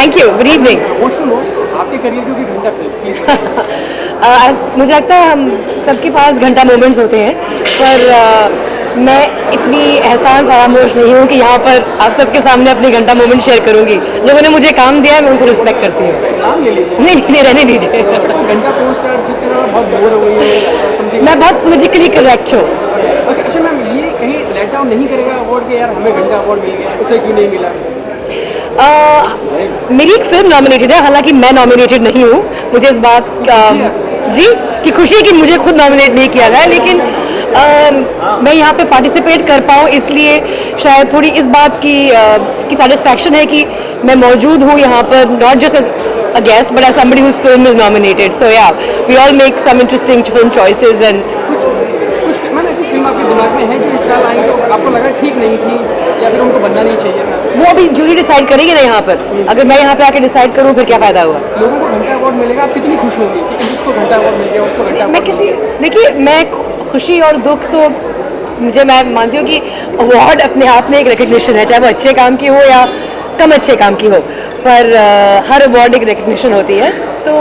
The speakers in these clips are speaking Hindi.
Thank you, good evening. आपके करियर की घंटा फिल्म मुझे लगता है हम सबके पास घंटा मोमेंट्स होते हैं, पर मैं इतनी एहसान फरामोश नहीं हूँ कि यहाँ पर आप सबके सामने अपनी घंटा मोमेंट शेयर करूँगी। लोगों ने मुझे काम दिया है, मैं उनको रिस्पेक्ट करती हूँ। नाम ले लीजिए। नहीं, रहने दीजिए। घंटा पोस्ट है जिसके साथ बहुत बोर हो गई है। मैं बहुत पॉलिटिकली करेक्ट हूँ। ओके, अच्छा मैम, ये कहीं लेट डाउन नहीं करेगा अवार्ड के, यार हमें घंटा अवार्ड मिल गया, उसे क्यों नहीं मिला? मेरी एक फिल्म नॉमिनेटेड है, हालांकि मैं नॉमिनेटेड नहीं हूँ। मुझे इस बात जी की खुशी है कि मुझे खुद नॉमिनेट नहीं किया गया, लेकिन मैं यहाँ पे पार्टिसिपेट कर पाऊँ इसलिए शायद थोड़ी इस बात की सेटिस्फैक्शन है कि मैं मौजूद हूँ यहाँ पर, not just a guest but as somebody whose film is nominated. So yeah, we all make some interesting film choices and कुछ मैम ऐसी फिल्म आपके दिमाग में है जो इस साल आई तो आपको लगा ठीक नहीं थी या फिर उनको बनना नहीं चाहिए था? वो अभी जूरी डिसाइड करेगी ना यहाँ पर। अगर मैं यहाँ पे आके डिसाइड करूँ फिर क्या फ़ायदा हुआ? लोगों को घंटा अवार्ड मिलेगा, आप कितनी खुश होगी कि इसको घंटा अवार्ड मिल गया, उसको घंटा मैं किसी देखिए, मैं खुशी और दुख तो मैं मानती हूँ कि अवार्ड अपने आप में एक रिकग्निशन है, चाहे वो अच्छे काम की हो या कम अच्छे काम की हो, पर हर अवार्ड एक रिकग्निशन होती है। तो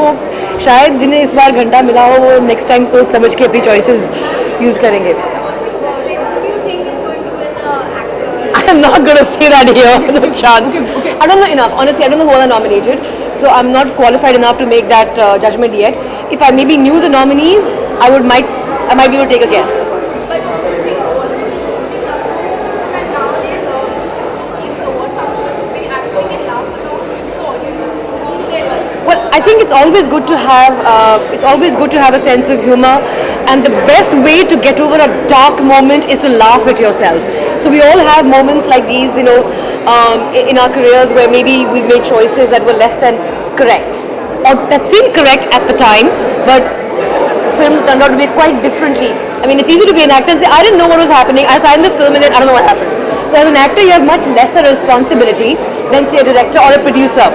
शायद जिन्हें इस बार घंटा मिला हो वो नेक्स्ट टाइम सोच समझ के अपनी चॉइसेस यूज़ करेंगे। I'm not going to say that here. No chance. Okay. I don't know enough. Honestly, I don't know who are nominated, so I'm not qualified enough to make that judgment yet. If I maybe knew the nominees, I might be able to take a guess. But don't you think Bollywood is only that nowadays these award functions we actually can laugh along with the audiences in their world? Well, I think it's always good to have a sense of humor, and the best way to get over a dark moment is to laugh at yourself. So we all have moments like these, in our careers where maybe we've made choices that were less than correct, or that seemed correct at the time, but film turned out to be quite differently. I mean, it's easy to be an actor and say, I didn't know what was happening, I signed the film and then I don't know what happened. So as an actor, you have much lesser responsibility than, say, a director or a producer.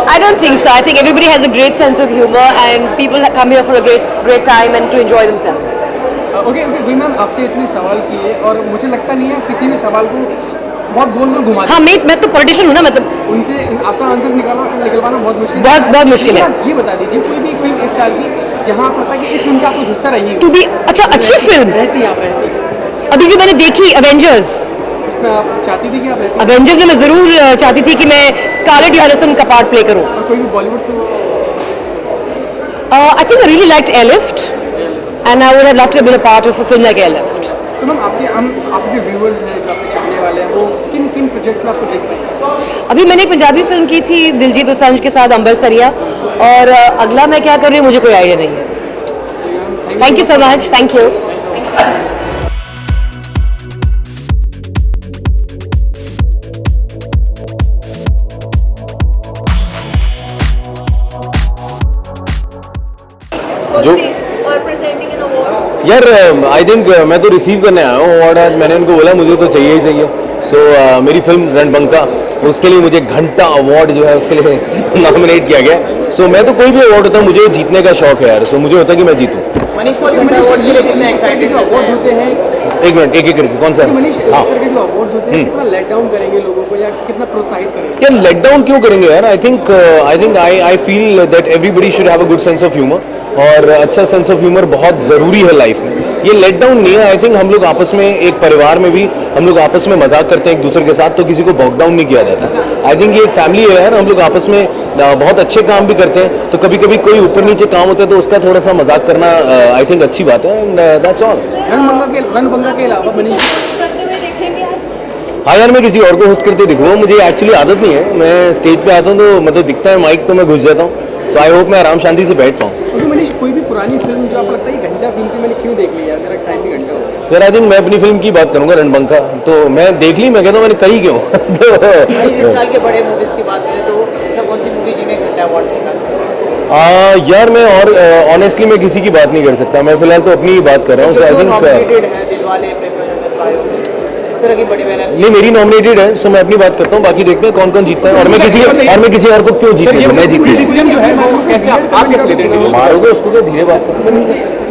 I don't think so. I think everybody has a great sense of humor and people come here for a great time and to enjoy themselves. Okay भाई मैम, आपसे इतने सवाल किए और मुझे लगता नहीं है किसी भी सवाल को बहुत गोल गोल घुमा। हाँ, मैं तो पॉलिटिशियन हूँ ना, मैं तो उनसे आपका आंसर्स निकलवाना बहुत मुश्किल, बहुत मुश्किल है। ये बता दीजिए कोई भी फिल्म इस साल की जहाँ पता है कि इस फिल्म का आपको हिस्सा रही टू बी अच्छा अच्छी फिल्म रहती है, आप रहती अभी जो मैंने देखी एवेंजर्स, उसमें आप चाहती थी कि आप रहती? एवेंजर्स में मैं जरूर चाहती थी कि मैं स्कारलेट जोहानसन का पार्ट प्ले करूँ। और कोई भी Bollywood film? I think I really liked Airlift, and I would have loved to have been a part of a film like Airlift. तो मैम आपके जो व्यूअर्स हैं, जो आपके चाहने वाले हैं, वो किन किन प्रोजेक्ट्स में आपको देख रहे हैं? अभी मैंने एक पंजाबी फिल्म की थी दिलजीत दोसांझ के साथ, अंबर सरिया, और अगला मैं क्या कर रही हूँ मुझे कोई आइडिया नहीं है। Thank you so much, thank you. Or presenting an award? यार आई थिंक मैं तो रिसीव करने आया हूँ अवार्ड आज। मैंने उनको बोला मुझे तो चाहिए ही चाहिए। सो मेरी फिल्म रणबंका, उसके लिए मुझे घंटा अवार्ड जो है उसके लिए नॉमिनेट किया गया। सो मैं तो कोई भी अवार्ड होता है, मुझे जीतने का शौक है यार। सो मुझे होता है कि मैं जीतूँ। मनीष अवार्ड्स के लिए कितने एक्साइटेड जो अवार्ड्स होते हैं? एक मिनट, एक करके कौन सा? मनीष, इस तरह के जो अवार्ड्स होते हैं कितना लेट डाउन करेंगे लोगों को या कितना प्रोत्साहित करेंगे? यार लेट डाउन क्यों करेंगे यार? I feel that everybody should have a good sense of humour, और अच्छा सेंस ऑफ ह्यूमर बहुत ज़रूरी है लाइफ में। ये लेट डाउन नहीं है। आई थिंक हम लोग आपस में, एक परिवार में भी हम लोग आपस में मजाक करते हैं एक दूसरे के साथ, तो किसी को बॉक डाउन नहीं किया जाता। आई थिंक ये एक फैमिली है यार, हम लोग आपस में बहुत अच्छे काम भी करते हैं, तो कभी कभी कोई ऊपर नीचे काम होता है तो उसका थोड़ा सा मजाक करना आई थिंक अच्छी बात है, एंड दैट्स ऑल। रणबंका के अलावा मनीष करते हुए देखेंगे आज? हाँ यार, मैं किसी और को होस्ट करते दिखूंगा। मुझे एक्चुअली आदत नहीं है, मैं स्टेज पे आता हूँ तो मतलब दिखता है माइक तो मैं घुस जाता हूँ। सो आई होप मैं आराम शांति से बैठ पाऊँ। मनीष, कोई भी पुरानी फिल्म जो आपको लगता है घंटा फिल्म थी, मैंने क्यों देख लिया, मेरा टाइम भी घंटा हो गया? यार आई थिंक मैं अपनी फिल्म की बात करूंगा, रणबंका। तो मैं देख ली, मैं कहता हूँ मैंने करी क्यों। तो इस साल के बड़े मूवीज की बात करें तो ऐसा कौन सी मूवी जिन्हें घंटा अवार्ड मिला? यार मैं और ऑनेस्टली मैं किसी की बात नहीं कर सकता, मैं फिलहाल तो अपनी ही बात कर रहा हूँ। सो आई थिंक नॉमिनेटेड है दिलवाले, प्रेमचंद, बायोपिक, इस तरह की बड़ी मेहनत नहीं, मेरी नॉमिनेटेड है, सो मैं अपनी बात करता हूँ, बाकी देखते हैं कौन कौन जीतता है और मैं किसी और को क्यों जीतने दूं, मैं जीतने क्रिटिसिज्म जो है वो कैसे आप कैसे लेते हैं? मारोगे उसको क्या, धीरे बात करो।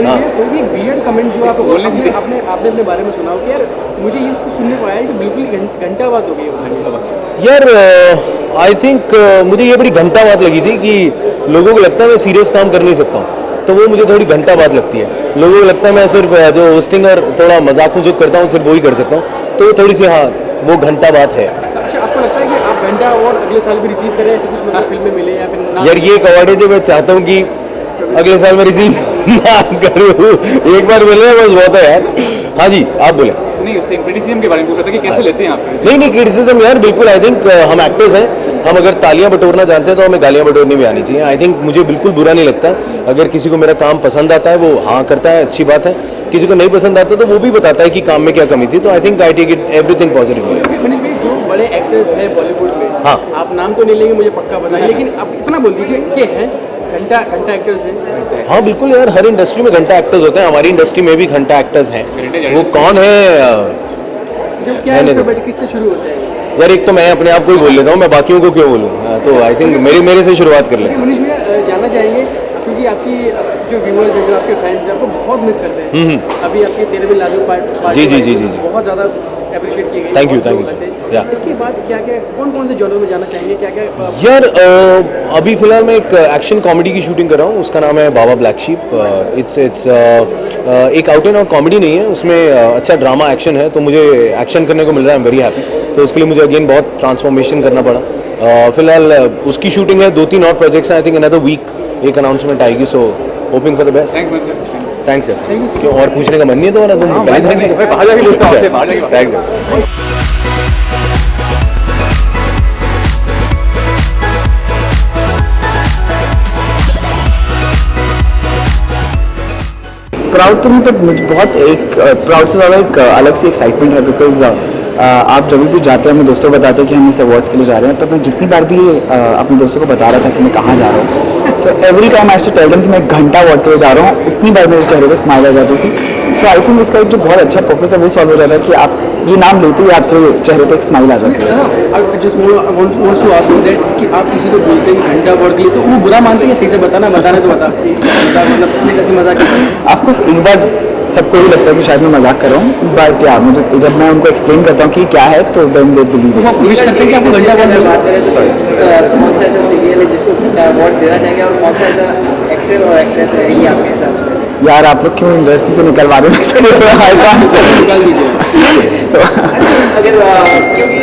हाँ। कोई भी वियर्ड कमेंट जो आप बोलने आपने अपने बारे में सुना हो कि यार मुझे ये उसको सुनने को आया है कि बिल्कुल ही घंटा बात हो गई है। यार आई थिंक मुझे ये बड़ी घंटा बात लगी थी कि लोगों को लगता है मैं सीरियस काम कर नहीं सकता हूँ, तो वो मुझे थोड़ी घंटा बात लगती है। लोगों को लगता है मैं सिर्फ जो होस्टिंग और थोड़ा मजाक जो करता हूँ सिर्फ वही कर सकता हूँ, तो थोड़ी सी हाँ वो घंटा बात है। अच्छा, आपको लगता है कि आप घंटा अवार्ड अगले साल भी रिसीव करें, ऐसे कुछ मतलब फिल्म में मिले या फिर ना? यार ये एक अवार्ड है जो मैं चाहता हूँ कि अगले साल मैं रिसीव ना करूँ, एक बार मिले बस बहुत है यार। हाँ जी, आप बोले। नहीं, उससे क्रिटिसिज्म के बारे में पूछ रहा था कि कैसे लेते हैं आप? नहीं क्रिटिसिज्म यार बिल्कुल, आई थिंक हम एक्टर्स हैं, हम अगर तालियां बटोरना जानते हैं तो हमें गालियां बटोरनी भी आनी चाहिए। आई थिंक मुझे बिल्कुल बुरा नहीं लगता अगर किसी को मेरा काम पसंद आता है, वो हाँ करता है, अच्छी बात है। किसी को नहीं पसंद आता तो वो भी बताता है कि काम में क्या कमी थी, तो I think I take it everything positively. Manish भाई, जो बड़े एक्टर्स हैं बॉलीवुड में, हाँ। आप नाम तो नहीं लेंगे, मुझे पक्का पता है, लेकिन आप इतना बोल दीजिए कि हैं घंटा एक्टर्स हैं। हाँ बिल्कुल यार, हर इंडस्ट्री में घंटा एक्टर्स होते हैं, हमारी इंडस्ट्री में भी घंटा एक्टर्स हैं। वो कौन है? जब क्या अल्फाबेट किससे शुरू होता है? यार एक तो मैं अपने आप को ही बोल लेता हूँ, मैं बाकियों को क्यों बोलूँ? तो आई थिंक मेरे से शुरुआत कर ले। मनीष भैया, जानना चाहेंगे क्योंकि आपकी जो व्यूअर्स हैं, जो आपके फैंस हैं, आपको बहुत मिस करते हैं। अभी आपकी तेरे बिन लागू पार्ट जी बहुत ज़्यादा अप्रिशिएट की गई। Thank you, बहुत thank you, लोगों से। yeah. इसके बाद क्या क्या कौन से जॉनर में जाना चाहेंगे, क्या क्या? यार अभी फिलहाल मैं एक एक्शन कॉमेडी की शूटिंग कर रहा हूँ, उसका नाम है बाबा ब्लैक शीप। इट्स एक आउट एंड आउट कॉमेडी नहीं है, उसमें अच्छा ड्रामा एक्शन है, तो मुझे एक्शन करने को मिल रहा है, आई एम वेरी हैप्पी। तो उसके लिए मुझे अगेन बहुत ट्रांसफॉर्मेशन करना पड़ा। फिलहाल उसकी शूटिंग है, 2-3 और प्रोजेक्ट्स हैं, आई थिंक अनदर वीक एक अनाउंसमेंट आएगी, सो hoping for the best. Thanks sir. क्यों और पूछने का मन नहीं है तुम्हारा? तुम बाहर जाके पूछता हूं आपसे, बाहर जाके। थैंक्स। प्राउड तो नहीं, बट मुझे बहुत एक प्राउड से ज़्यादा एक अलग सी एक्साइटमेंट है, बिकॉज आप जब भी जाते हैं, अपने दोस्तों को बताते हैं कि हम इस अवार्ड्स के लिए जा रहे हैं, तो मैं जितनी बार भी अपने दोस्तों को बता रहा था कि मैं कहाँ जा रहा हूँ, so every time I to tell them कि मैं घंटा अवार्ड के लिए जा रहा हूँ, उतनी बार मेरे चेहरे पर स्माइल आ जाती थी। सो आई थिंक इसका एक जो बहुत अच्छा पर्पस है वो सॉल्व हो जाता है कि आप ये नाम लेते ही आपके चेहरे पे एक स्माइल आ जाती है। कि आप किसी को बोलते हैं घंटा अवार्ड के लिए, तो वो बुरा मानते हैं? सही से बताना तो बता मतलब कैसे मजाक? ऑफकोर्स एक बार सबको ही लगता है कि शायद मैं मजाक कर रहा हूँ, बट यार मुझे जब मैं उनको एक्सप्लेन करता हूँ कि क्या है, तो देन दे बिलीव। वो विश करते हैं कि आपको घंटा अवार्ड बात करें तो कौन सा ऐसा सीरियल है जिसको अवार्ड देना चाहेंगे, और कौन सा ऐसा एक्टर और एक्ट्रेस है ये आपके हिसाब से? यार आप लोग क्यों इंडस्ट्री से निकलवा रहे निकाल दीजिए। हो? अगर क्योंकि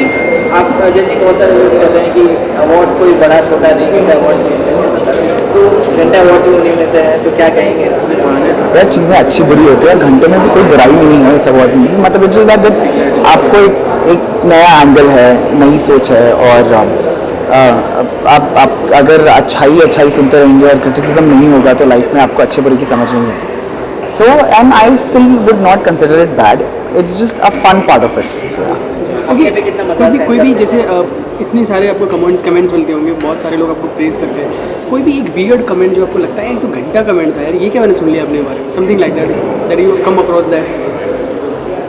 आप जैसे बहुत सारे लोग कहते हैं कि अवार्ड्स कोई बड़ा छोटा नहीं, घंटा अवार्ड तो घंटा अवार्ड जो उन्हीं में से है, तो क्या कहेंगे? यार चीज़ें अच्छी बुरी होती है, घंटे में भी कोई बुराई नहीं है इस अवार्ड में, मतलब इट्स जस्ट दैट आपको एक नया एंगल है, नई सोच है, और आप अगर अच्छाई सुनते रहेंगे और क्रिटिसिज्म नहीं होगा तो लाइफ में आपको अच्छे बुरे की समझ नहीं होगी। So and I still would not consider it bad, it's just a fun part of it. So कोई भी जैसे इतने सारे आपको कमेंट्स मिलते होंगे, बहुत सारे लोग आपको प्रेज करते हैं, कोई भी एक वियर्ड कमेंट जो आपको लगता है तो घंटा कमेंट था यार, ये क्या मैंने सुन लिया अपने बारे में, something like that you come across that?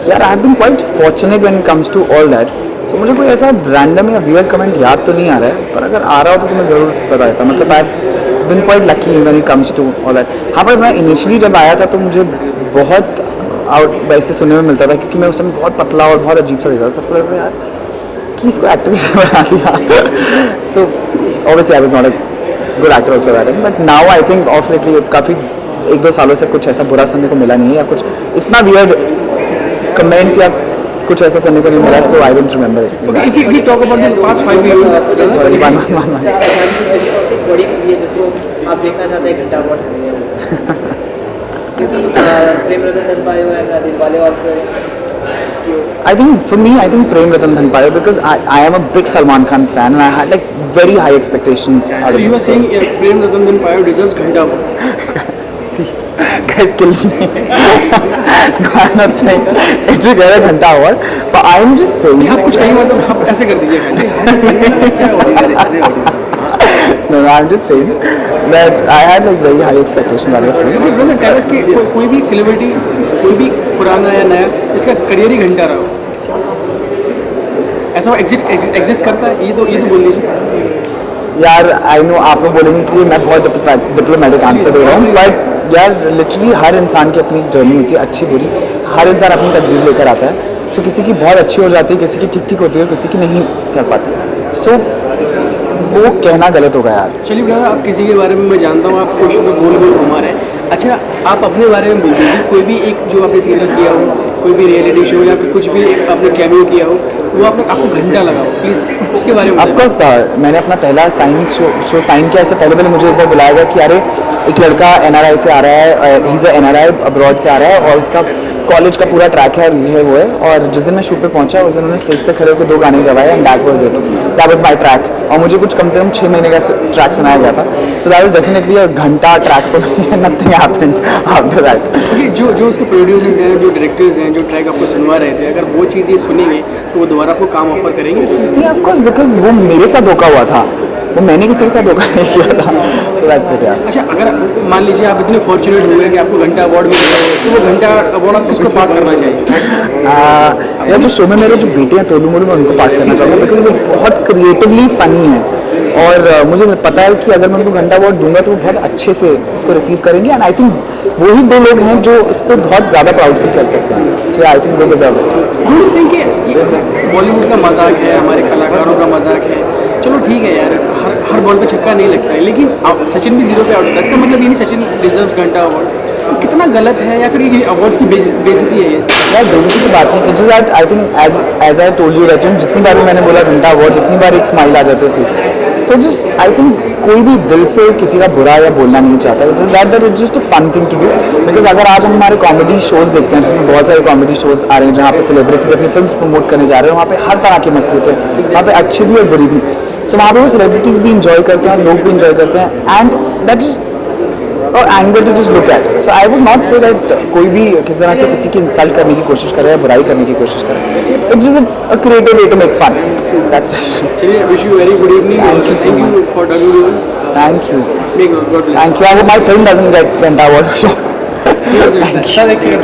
यार I have been quite fortunate when it comes to all that. So मुझे कोई ऐसा रैंडम या वियर्ड कमेंट याद तो नहीं आ रहा है, पर अगर आ रहा हो तो मैं ज़रूर बता देता। मतलब I have been quite lucky when it comes to all that. हाँ, पर मैं इनिशियली जब आया था तो मुझे बहुत आउट वैसे सुनने में मिलता था, क्योंकि मैं उस समय बहुत पतला और बहुत अजीब सा दिखता था। सबको लगता था यार कि इसको एक्टर से बना दिया। So obviously I was not a good actor also that, but now I think of lately काफ़ी 1-2 सालों से कुछ ऐसा बुरा सुनने को मिला नहीं है, या कुछ इतना वियर्ड कमेंट या कुछ ऐसा सुनने को नहीं मिला। So I don't remember it. If we talk about the past 5 years, sorry one ऐसी कौन सी बड़ी मूवी है जिसको आप देखना चाहते हैं घंटा अवार्ड से मिले? क्योंकि प्रेम रतन धन पायो and Dilwale also. I think for me, I think Prem Ratan Dhan Payo, because I am a big Salman Khan fan and I had like very high expectations. So you are saying Prem Ratan Dhan Payo deserves घंटा award? See, guys, kill me. No, I'm not saying it should get a Ghanta award, but I'm just saying. आप कुछ कहीं मतलब आप ऐसे कर दीजिए। No, I'm just saying that I had like very high expectations out of the film. Brother tell कि कोई भी सेलिब्रिटी, कोई भी पुराना या नया, इसका करियर ही घंटा रहा हो, ऐसा एग्जिस्ट करता है? ये तो बोल लीजिए। यार आई नो आप लोग बोलेंगे कि मैं बहुत डिप्लोमेटिक आंसर दे रहा हूँ, बट यार लिटरली हर इंसान की अपनी जर्नी होती है, अच्छी बुरी, हर इंसान अपनी तकदीर लेकर आता है। सो किसी की बहुत अच्छी हो जाती है, किसी की ठीक ठीक होती है, किसी की नहीं चल पाती। सो वो कहना गलत होगा यार। चलिए ब्रदर, आप किसी के बारे में मैं जानता हूँ आप क्वेश्चन में गोल गोल घुमा रहे हैं। अच्छा, आप अपने बारे में बोल दीजिए, कोई भी एक जो आपने सीरियल किया हो, कोई भी रियलिटी शो या फिर कुछ भी एक आपने कैमियो किया हो, वो आपको घंटा लगा हो, प्लीज़ उसके बारे में। ऑफकोर्स मैंने अपना पहला शो साइन किया। इससे पहले मुझे एक बार बुलाया गया कि अरे एक लड़का NRI से आ रहा है, ही इज़ NRI अब्रॉड से आ रहा है और उसका कॉलेज का पूरा ट्रैक है और ये है वो है। और जिस दिन मैं शूट पे पहुंचा उस दिन उन्होंने स्टेज पे खड़े होकर 2 गाने गवाए and that was it, that was my track. और मुझे कुछ कम से कम 6 महीने का ट्रैक सुनाया गया था। So that was definitely a घंटा track for me and nothing happened after that. क्योंकि जो उसके प्रोड्यूसर्स हैं, जो डायरेक्टर्स हैं, जो ट्रैक आपको सुनवा रहे थे, अगर वो चीज़ ये सुनेंगे तो वो दोबारा आपको काम ऑफर करेंगे? नहीं ऑफकोर्स, बिकॉज वो मेरे साथ धोखा हुआ था, वो मैंने किसी के साथ धोखा नहीं किया था। सो दैट्स इट यार। अच्छा, अगर मान लीजिए आप इतने फॉर्चुनेट हुए कि आपको घंटा अवार्ड मिल गया तो वो घंटा अवार्ड आप किसको पास करना चाहिए? यार जो शो में मेरे जो बेटे हैं तोलू मोलू, मैं उनको पास करना चाहूँगा बिकॉज वो बहुत क्रिएटिवली फ़नी है और मुझे पता है कि अगर मैं उनको घंटा अवार्ड दूंगा तो वो बहुत अच्छे से इसको रिसीव करेंगे एंड आई थिंक वही 2 लोग हैं जो इस पर बहुत ज़्यादा प्राउड फील कर सकते हैं। So I think they deserve it. Do you think कि बॉलीवुड का मजाक है, हमारे कलाकारों का मजाक है, चलो ठीक है यार, हर बॉल पे छक्का नहीं लगता है, लेकिन सचिन भी 0 पे आउट होता है, इसका मतलब ये नहीं सचिन डिजर्व्स घंटा अवार्ड। तो कितना गलत है या फिर ये अवार्ड्स की बेइज्जती है ये? यार बेइज्जती की बात नहीं, it's that I think as I told you Rachan, जितनी बार भी मैंने बोला घंटा अवार्ड, जितनी बार एक स्माइल आ जाती है फेस पे। सो जस्ट आई थिंक कोई भी दिल से किसी का बुरा या बोलना नहीं चाहता। It's that it's just a fun thing to do. Because अगर आज हम हमारे कॉमेडी शोज देखते हैं जिसमें बहुत सारे कॉमेडी शोज आ रहे हैं जहाँ पे सेलिब्रिटीज अपनी फिल्म प्रमोट करने जा रहे हैं, वहाँ पे हर तरह की मस्ती होती है, वहाँ पे अच्छी भी और बुरी भी। सो वहाँ पे वो सेलिब्रिटीज भी इंजॉय करते हैं, लोग भी इंजॉय करते हैं and that is angle to just look at. So I would not say that कोई भी किसी तरह से किसी की इंसल्ट करने की कोशिश करे या बुराई करने की कोशिश करे। It's a creative way to make fun, that's it. चलिए, wish you very good evening. Thank you so Thank you for talking with us. Thank you. May God bless. Thank you. I hope my film doesn't get घंटा अवार्ड show. Thank you.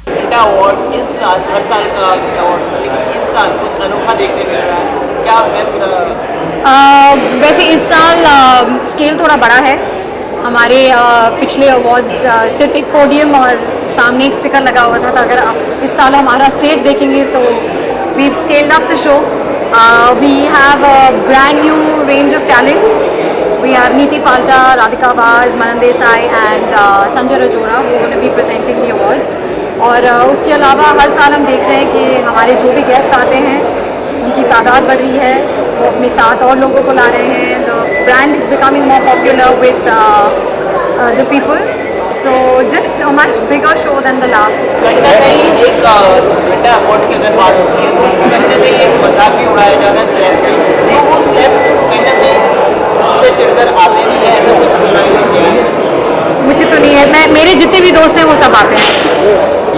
घंटा अवार्ड इस साल हर साल का अवार्ड होता है, लेकिन इस साल कुछ अनोखा देखने मिल रहा है। क्या वैसे इस साल स्केल थोड़ा बड़ा है। हमारे पिछले अवार्ड्स सिर्फ एक पोडियम और सामने एक स्टिकर लगा हुआ था, तो अगर आप इस साल हमारा स्टेज देखेंगे तो we scaled up the show. We have a brand new range of talent. We have Niti Palta, Radhika Baj, Manan Desai and Sanjay Rajoura who will be presenting the awards। और उसके अलावा हर साल हम देख रहे हैं कि हमारे जो भी गेस्ट आते हैं उनकी तादाद बढ़ रही है, वो अपने साथ और लोगों को ला रहे हैं। The brand is becoming more popular with the people, so just a much bigger show than the last. कहीं ना कहीं एक घंटा अवार्ड की अगर बात होती है तो कहीं ना कहीं एक मजाक भी उड़ाया जा रहा है स्लैब से। जो वो स्लैब कहीं ना कहीं उससे चिढ़कर आते नहीं है, ऐसा कुछ सुनाई नहीं दिया है। मुझे तो नहीं है, मेरे जितने भी दोस्त हैं वो सब आते हैं।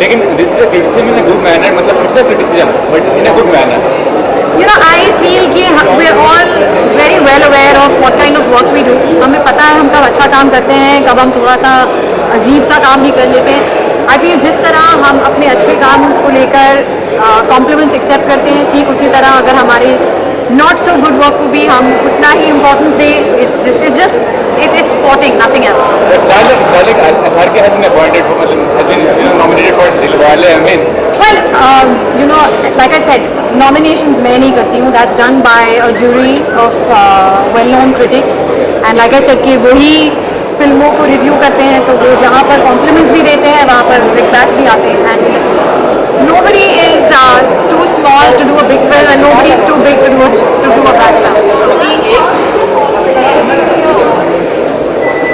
लेकिन this is a criticism in a good manner, मतलब it's a criticism but in a good manner. You know, I feel कि we are all very well aware of what kind of work we do। हमें पता है हम कब अच्छा काम करते हैं, कब हम थोड़ा सा अजीब सा काम भी कर लेते हैं। I feel जिस तरह हम अपने अच्छे काम को लेकर कॉम्प्लीमेंट्स एक्सेप्ट करते हैं, ठीक उसी तरह अगर हमारे नॉट सो गुड वर्क को भी हम उतना ही इम्पोर्टेंस दें। It's spotting, nothing else। But Starlik SRK has been appointed for, has been nominated for Dilwale, I mean। Well, you know, like I said, nominations मैं नहीं करती हूँ, that's done by a jury of well-known critics, and like I said कि वही फिल्मों को रिव्यू करते हैं, तो वो जहाँ पर कॉम्प्लीमेंट्स भी देते हैं वहाँ पर रिकबैक्स भी आते हैं। And nobody is too small to do a big film and nobody is too big to do a bad film।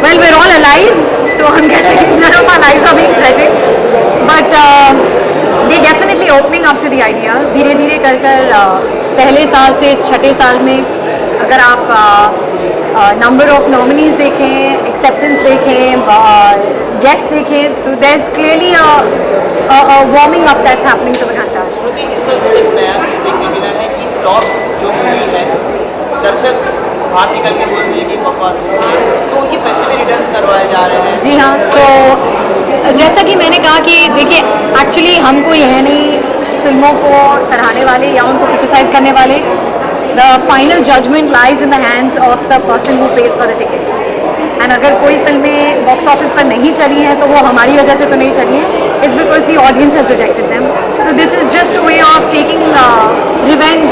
Well, we're all alive, so I'm guessing none of our lives are being threatened, but they're definitely opening up to the idea। धीरे धीरे कर पहले साल से छठे साल में अगर आप नंबर ऑफ नॉमिनीज देखें, एक्सेप्टेंस देखें, गेस्ट देखें, तो there is clearly a warming up that's happening to the घंटा। सब एक नया चीज़ देखने मिला है कि फ्लॉप जो मूवी है दर्शक बाहर निकल के बोल रहे हैं कि बकवास है, तो उनके पैसे भी रिटर्न करवाए जा रहे हैं। जी हाँ, तो जैसा कि मैंने कहा कि देखिए एक्चुअली हम कोई है नहीं फिल्मों को सराहने वाले या उनको क्रिटिसाइज करने वाले। The final judgement lies in the hands of the person who pays for the ticket. And अगर कोई फिल्में बॉक्स ऑफिस पर नहीं चली हैं तो वो हमारी वजह से तो नहीं चली हैं, it's because the audience has rejected them. So this is just way of taking revenge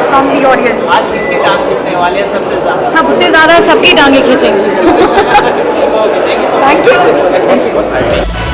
from the audience. आज किसकी टांग खींचने वाले हैं सबसे ज़्यादा? सबसे ज़्यादा सबकी टांगे खींचेंगे। Thank you.